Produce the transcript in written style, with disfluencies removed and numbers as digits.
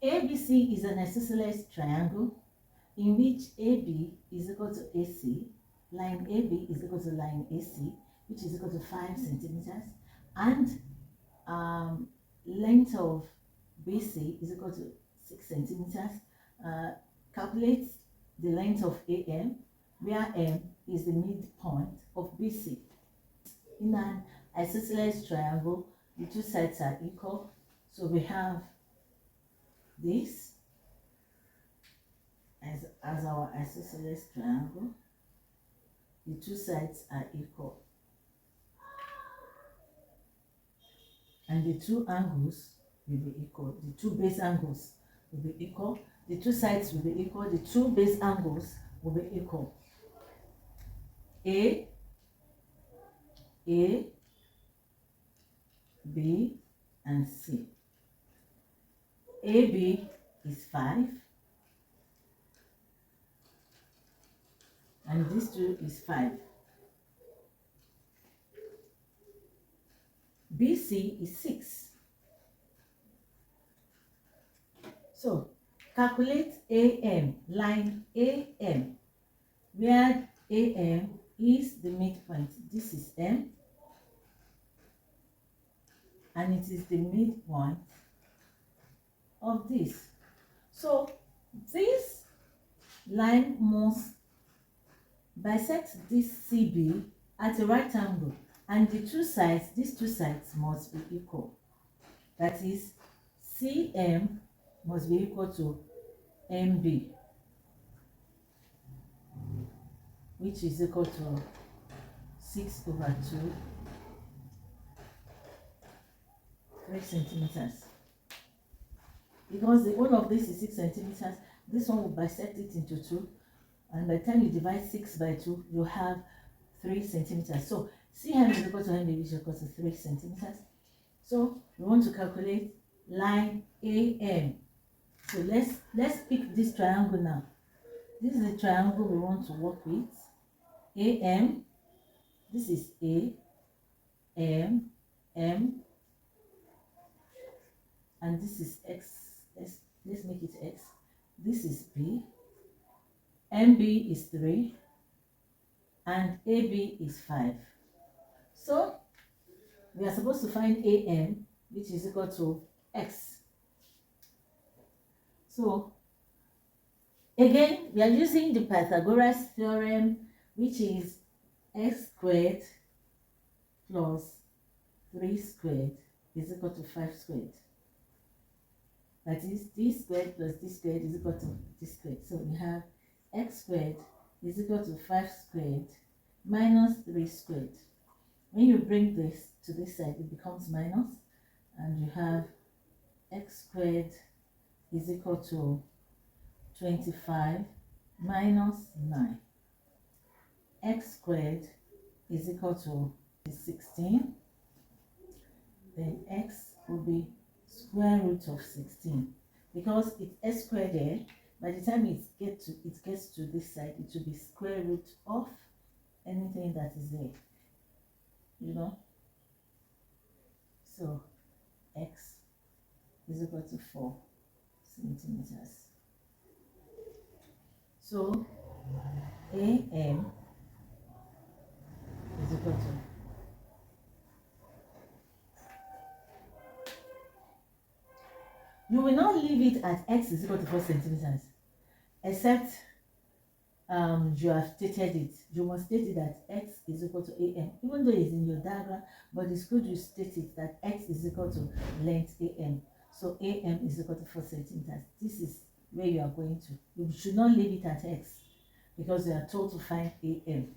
ABC is an isosceles triangle in which AB is equal to AC, line AB is equal to line AC, which is equal to 5 centimeters, and length of BC is equal to 6 centimeters. Calculate the length of AM, where M is the midpoint of BC. In an isosceles triangle, the two sides are equal, so we have this as our isosceles triangle. The two sides are equal, and the two angles will be equal. The two base angles will be equal. The two sides will be equal. The two base angles will be equal. A, B, and C. AB is 5, and this two is 5. BC is 6. So calculate AM, line AM, where AM is the midpoint. This is M, and it is the midpoint of this. So this line must bisect this CB at a right angle, and the two sides, these two sides must be equal. That is, CM must be equal to MB, which is equal to 6 over 2, 3 centimeters. Because the whole of this is 6 centimeters, this one will bisect it into 2, and by the time you divide 6 by 2, you have 3 centimeters. So CM is equal to MB, which is equal to 3 centimeters. So we want to calculate line AM. So let's pick this triangle now. This is the triangle we want to work with. AM, this is A, M, M, and this is X. Let's make it X. This is B, MB is 3, and AB is 5. So we are supposed to find AM, which is equal to X. So again, we are using the Pythagoras theorem, which is x squared plus 3 squared is equal to 5 squared. That is, this squared plus this squared is equal to this squared. So we have x squared is equal to 5 squared minus 3 squared. When you bring this to this side, it becomes minus, and you have x squared is equal to 25 minus 9. X squared is equal to 16. Then x will be square root of 16. Because it's x squared there, by the time it gets to this side, it will be square root of anything that is there. You know? So x is equal to 4 centimeters. So AM is equal to you will not leave it at x is equal to 4 centimeters, except you have stated it. You must state it that x is equal to AM, even though it's in your diagram, but it's good you state it that x is equal to length AM. So AM is equal to 4 centimeters. This is where you are going to. You should not leave it at x, because you are told to find AM.